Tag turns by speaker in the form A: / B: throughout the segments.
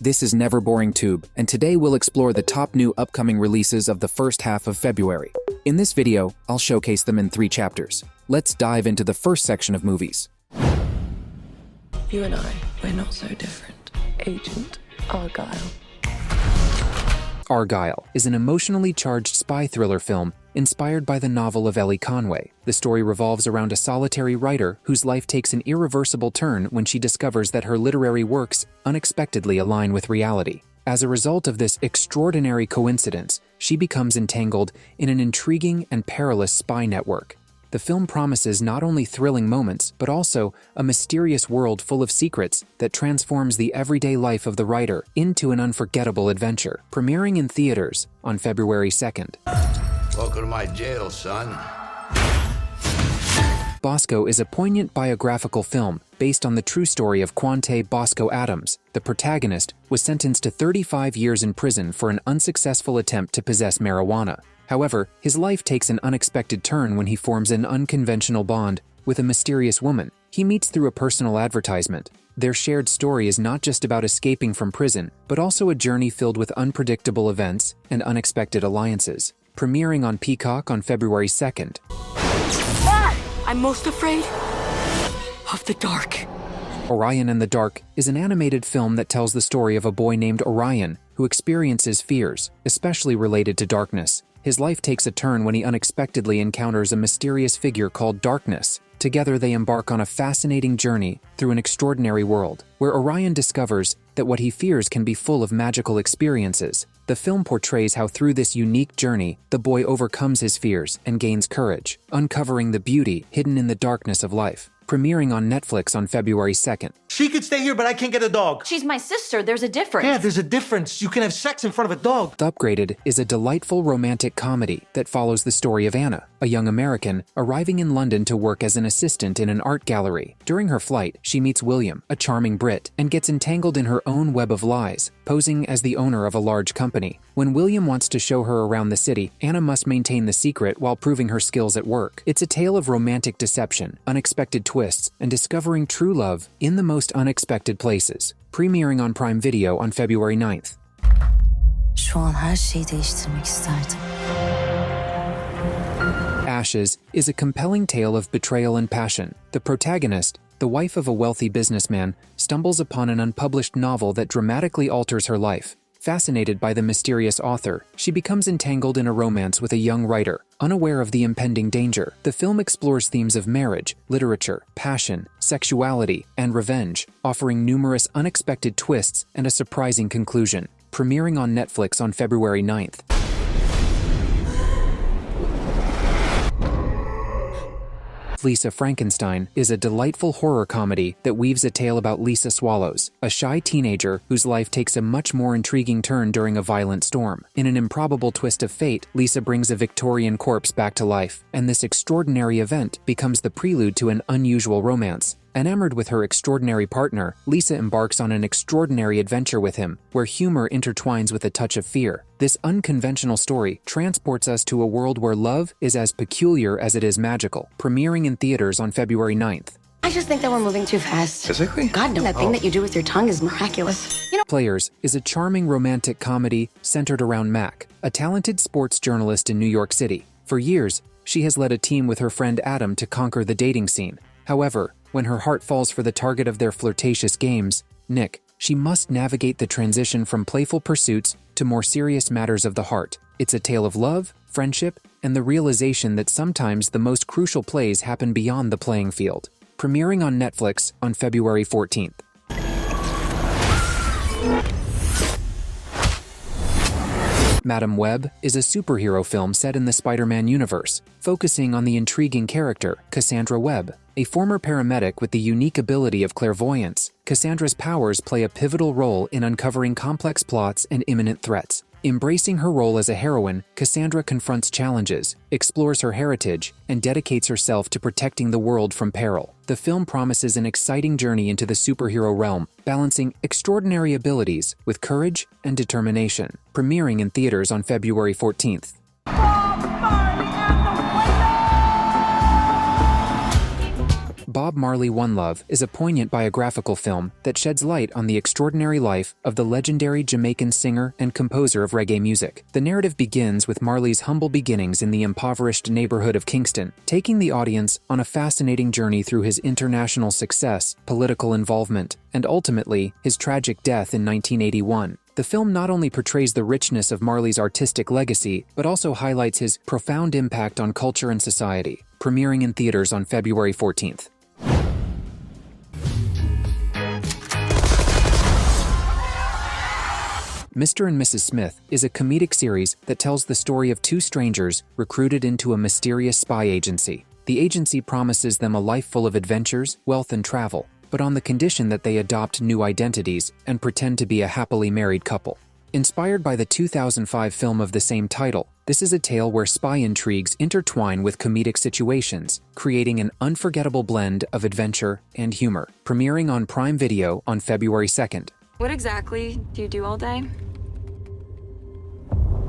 A: This is Never Boring Tube, and today we'll explore the top new upcoming releases of the first half of February. In this video, I'll showcase them in 3 chapters. Let's dive into the first section of movies.
B: You and I, we're not so different. Agent Argylle.
A: Argylle is an emotionally charged spy thriller film inspired by the novel of Ellie Conway. The story revolves around a solitary writer whose life takes an irreversible turn when she discovers that her literary works unexpectedly align with reality. As a result of this extraordinary coincidence, she becomes entangled in an intriguing and perilous spy network. The film promises not only thrilling moments, but also a mysterious world full of secrets that transforms the everyday life of the writer into an unforgettable adventure. Premiering in theaters on February 2nd.
C: Welcome to my jail, son.
A: Bosco is a poignant biographical film based on the true story of Bosco Adams. The protagonist was sentenced to 35 years in prison for an unsuccessful attempt to possess marijuana. However, his life takes an unexpected turn when he forms an unconventional bond with a mysterious woman he meets through a personal advertisement. Their shared story is not just about escaping from prison, but also a journey filled with unpredictable events and unexpected alliances. Premiering on Peacock on February 2nd.
B: I'm most afraid of the dark.
A: Orion and the Dark is an animated film that tells the story of a boy named Orion who experiences fears, especially related to darkness. His life takes a turn when he unexpectedly encounters a mysterious figure called Darkness. Together they embark on a fascinating journey through an extraordinary world, where Orion discovers that what he fears can be full of magical experiences. The film portrays how through this unique journey, the boy overcomes his fears and gains courage, uncovering the beauty hidden in the darkness of life. Premiering on Netflix on February 2nd.
D: She could stay here, but I can't get a dog.
E: She's my sister. There's a difference.
D: Yeah, there's a difference. You can have sex in front of a dog.
A: Upgraded is a delightful romantic comedy that follows the story of Anna, a young American arriving in London to work as an assistant in an art gallery. During her flight, she meets William, a charming Brit, and gets entangled in her own web of lies, posing as the owner of a large company. When William wants to show her around the city, Anna must maintain the secret while proving her skills at work. It's a tale of romantic deception, unexpected twists, and discovering true love in the most unexpected places. Premiering on Prime Video on February 9th.
F: Şu an her şeyi değiştirmek isterdim.
A: Ashes is a compelling tale of betrayal and passion. The protagonist, the wife of a wealthy businessman, stumbles upon an unpublished novel that dramatically alters her life. Fascinated by the mysterious author, she becomes entangled in a romance with a young writer, unaware of the impending danger. The film explores themes of marriage, literature, passion, sexuality, and revenge, offering numerous unexpected twists and a surprising conclusion. Premiering on Netflix on February 9th. Lisa Frankenstein is a delightful horror comedy that weaves a tale about Lisa Swallows, a shy teenager whose life takes a much more intriguing turn during a violent storm. In an improbable twist of fate, Lisa brings a Victorian corpse back to life, and this extraordinary event becomes the prelude to an unusual romance. Enamored with her extraordinary partner, Lisa embarks on an extraordinary adventure with him, where humor intertwines with a touch of fear. This unconventional story transports us to a world where love is as peculiar as it is magical. Premiering in theaters on February 9th.
G: I just think that we're moving too fast.
C: Physically?
G: God, no, that thing that you do with your tongue is miraculous. You know,
A: Players is a charming romantic comedy centered around Mac, a talented sports journalist in New York City. For years, she has led a team with her friend Adam to conquer the dating scene. However, when her heart falls for the target of their flirtatious games, Nick, she must navigate the transition from playful pursuits to more serious matters of the heart. It's a tale of love, friendship, and the realization that sometimes the most crucial plays happen beyond the playing field. Premiering on Netflix on February 14th. Madam Web is a superhero film set in the Spider-Man universe, focusing on the intriguing character, Cassandra Webb, a former paramedic with the unique ability of clairvoyance. Cassandra's powers play a pivotal role in uncovering complex plots and imminent threats. Embracing her role as a heroine, Cassandra confronts challenges, explores her heritage, and dedicates herself to protecting the world from peril. The film promises an exciting journey into the superhero realm, balancing extraordinary abilities with courage and determination. Premiering in theaters on February 14th. Bob Marley One Love is a poignant biographical film that sheds light on the extraordinary life of the legendary Jamaican singer and composer of reggae music. The narrative begins with Marley's humble beginnings in the impoverished neighborhood of Kingston, taking the audience on a fascinating journey through his international success, political involvement, and ultimately, his tragic death in 1981. The film not only portrays the richness of Marley's artistic legacy, but also highlights his profound impact on culture and society, premiering in theaters on February 14th. Mr. and Mrs. Smith is a comedic series that tells the story of two strangers recruited into a mysterious spy agency. The agency promises them a life full of adventures, wealth, and travel, but on the condition that they adopt new identities and pretend to be a happily married couple. Inspired by the 2005 film of the same title, this is a tale where spy intrigues intertwine with comedic situations, creating an unforgettable blend of adventure and humor, premiering on Prime Video on February 2nd.
E: What exactly do you do all day?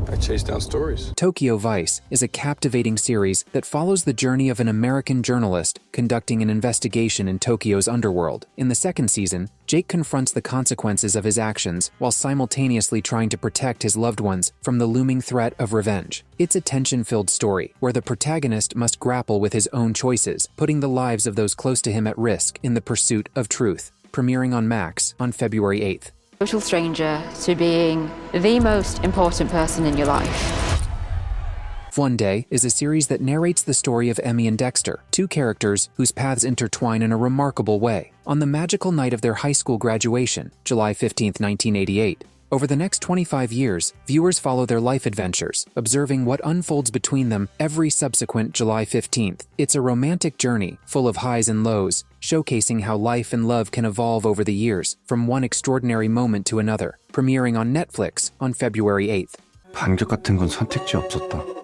H: I chase down stories.
A: Tokyo Vice is a captivating series that follows the journey of an American journalist conducting an investigation in Tokyo's underworld. In the second season, Jake confronts the consequences of his actions while simultaneously trying to protect his loved ones from the looming threat of revenge. It's a tension-filled story where the protagonist must grapple with his own choices, putting the lives of those close to him at risk in the pursuit of truth. Premiering on Max on February 8th.
I: Total stranger to being the most important person in your life.
A: One Day is a series that narrates the story of Emmy and Dexter, two characters whose paths intertwine in a remarkable way. On the magical night of their high school graduation, July 15, 1988, over the next 25 years, viewers follow their life adventures, observing what unfolds between them every subsequent July 15th. It's a romantic journey, full of highs and lows, showcasing how life and love can evolve over the years, from one extraordinary moment to another, premiering on Netflix on February 8th.
H: 반격 같은 건 선택지 없었다.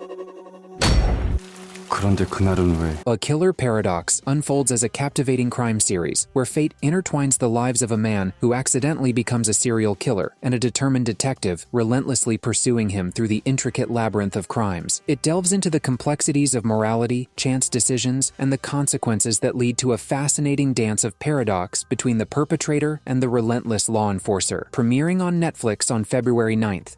H: 그런데 그날은 왜?
A: A Killer Paradox unfolds as a captivating crime series where fate intertwines the lives of a man who accidentally becomes a serial killer and a determined detective relentlessly pursuing him through the intricate labyrinth of crimes. It delves into the complexities of morality, chance decisions, and the consequences that lead to a fascinating dance of paradox between the perpetrator and the relentless law enforcer. Premiering on Netflix on February 9th.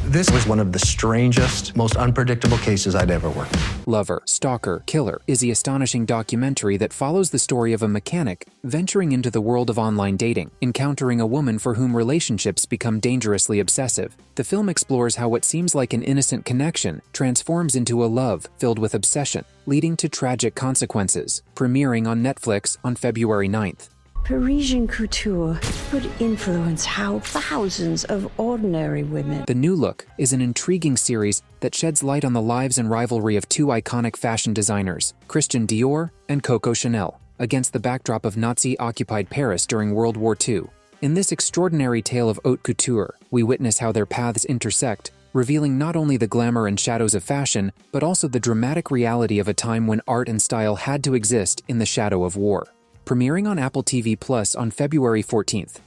J: This was one of the strangest, most unpredictable cases I'd ever worked.
A: Lover, Stalker, Killer is the astonishing documentary that follows the story of a mechanic venturing into the world of online dating, encountering a woman for whom relationships become dangerously obsessive. The film explores how what seems like an innocent connection transforms into a love filled with obsession, leading to tragic consequences. Premiering on Netflix on February 9th.
K: Parisian couture could influence how thousands of ordinary women.
A: The New Look is an intriguing series that sheds light on the lives and rivalry of two iconic fashion designers, Christian Dior and Coco Chanel, against the backdrop of Nazi-occupied Paris during World War II. In this extraordinary tale of haute couture, we witness how their paths intersect, revealing not only the glamour and shadows of fashion, but also the dramatic reality of a time when art and style had to exist in the shadow of war. Premiering on Apple TV Plus on February 14th.